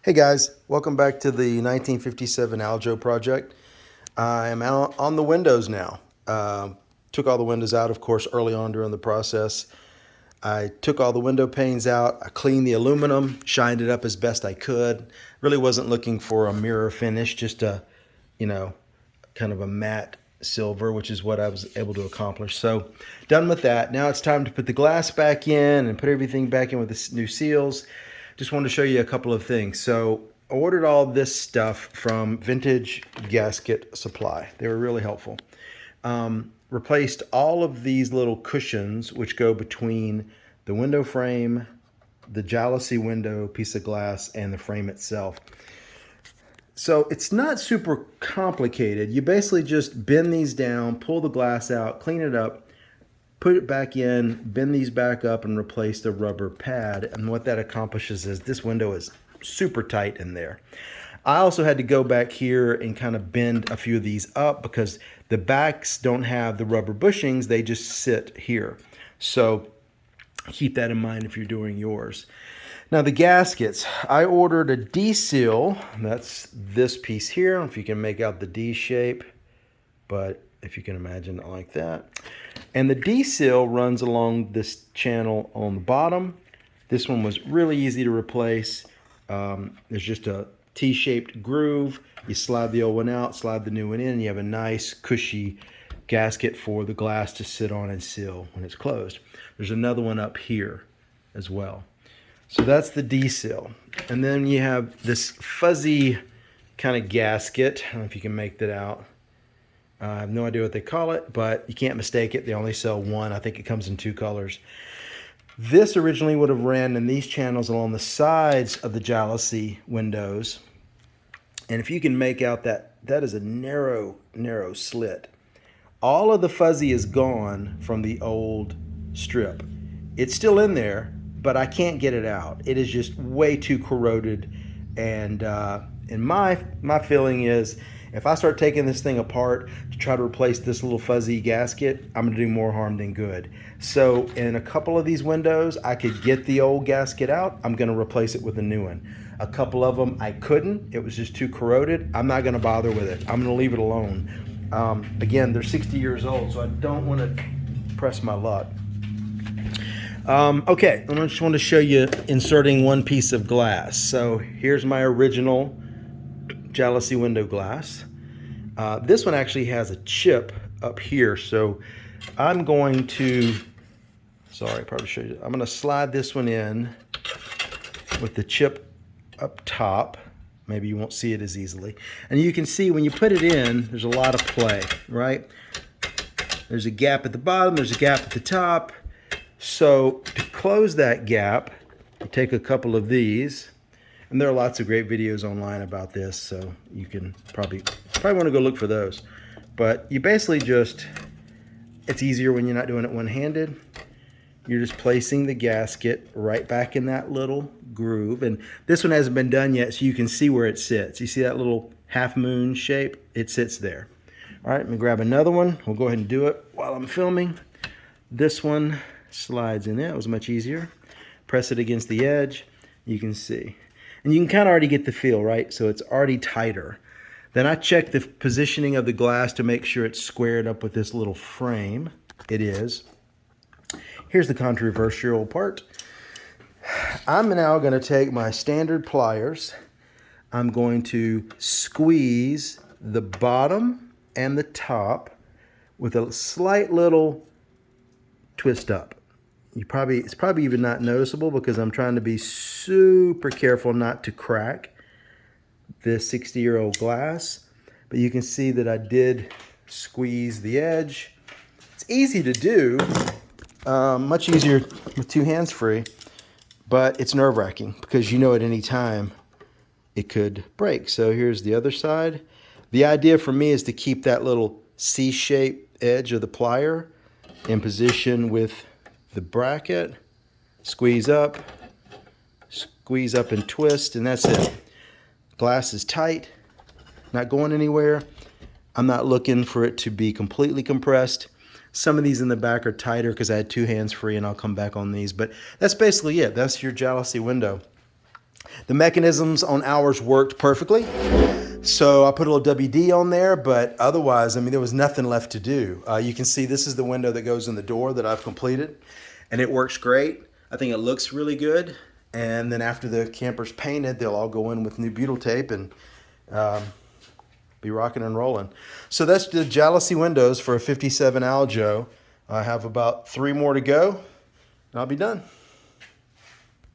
Hey guys, welcome back to the 1957 Aljo project. I am out on the windows now. Took all the windows out, of course, early on during the process. I took all the window panes out. I cleaned the aluminum, shined it up as best I could. Really wasn't looking for a mirror finish, just a, you know, kind of a matte silver, which is what I was able to accomplish. So done with that. Now it's time to put the glass back in and put everything back in with the new seals. Just wanted to show you a couple of things. So I ordered all this stuff from Vintage Gasket Supply. They were really helpful. Replaced all of these little cushions which go between the window frame, the jaulosie window piece of glass, and the frame itself. So it's not super complicated. You basically just bend these down, pull the glass out, clean it up, put it back in, bend these back up, and replace the rubber pad. And what that accomplishes is this window is super tight in there. I also had to go back here and kind of bend a few of these up because the backs don't have the rubber bushings. They just sit here. So keep that in mind if you're doing yours. Now the gaskets, I ordered a D seal. That's this piece here. I don't know if you can make out the D shape, but if you can imagine it like that. And the D seal runs along this channel on the bottom. This one was really easy to replace. There's just a T-shaped groove. You slide the old one out, slide the new one in, and you have a nice cushy gasket for the glass to sit on and seal when it's closed. There's another one up here as well. So that's the D seal. And then you have this fuzzy kind of gasket. I don't know if you can make that out. I have no idea what they call it, but you can't mistake it. They only sell one. I think it comes in two colors. This originally would have ran in these channels along the sides of the jaulosie windows. And if you can make out that is a narrow slit. All of the fuzzy is gone from the old strip. It's still in there, but I can't get it out. It is just way too corroded. And my feeling is, if I start taking this thing apart to try to replace this little fuzzy gasket, I'm gonna do more harm than good. So in a couple of these windows, I could get the old gasket out. I'm gonna replace it with a new one. A couple of them I couldn't. It was just too corroded. I'm not gonna bother with it. I'm gonna leave it alone. Again, they're 60 years old, so I don't wanna press my luck. Okay, I just want to show you inserting one piece of glass. So here's my original jaulosie window glass. This one actually has a chip up here, so I'm going to, sorry, I probably showed you. I'm going to slide this one in with the chip up top. Maybe you won't see it as easily. And you can see when you put it in, there's a lot of play, right? There's a gap at the bottom, there's a gap at the top. So to close that gap, you take a couple of these, and there are lots of great videos online about this, so you can probably want to go look for those. But you basically just, it's easier when you're not doing it one-handed. You're just placing the gasket right back in that little groove. And this one hasn't been done yet, so you can see where it sits. You see that little half moon shape? It sits there. All right, let me grab another one. We'll go ahead and do it while I'm filming. This one slides in there. It was much easier. Press it against the edge. You can see. And you can kind of already get the feel, right? So it's already tighter. Then I check the positioning of the glass to make sure it's squared up with this little frame. It is. Here's the controversial part. I'm now going to take my standard pliers. I'm going to squeeze the bottom and the top with a slight little twist up. It's probably even not noticeable because I'm trying to be super careful not to crack this 60-year-old glass. But you can see that I did squeeze the edge. It's easy to do, much easier with two hands free, but it's nerve-wracking because you know at any time it could break. So here's the other side. The idea for me is to keep that little C-shaped edge of the plier in position with the bracket, squeeze up and twist, and that's it. Glass is tight, not going anywhere. I'm not looking for it to be completely compressed. Some of these in the back are tighter because I had two hands free, and I'll come back on these, but that's basically it. That's your jaulosie window. The mechanisms on ours worked perfectly. So I put a little WD on there, but otherwise, I mean, there was nothing left to do. You can see this is the window that goes in the door that I've completed, and it works great. I think it looks really good. And then after the camper's painted, they'll all go in with new butyl tape and be rocking and rolling. So that's the jaulosie windows for a 57 Aljo. I have about 3 more to go, and I'll be done.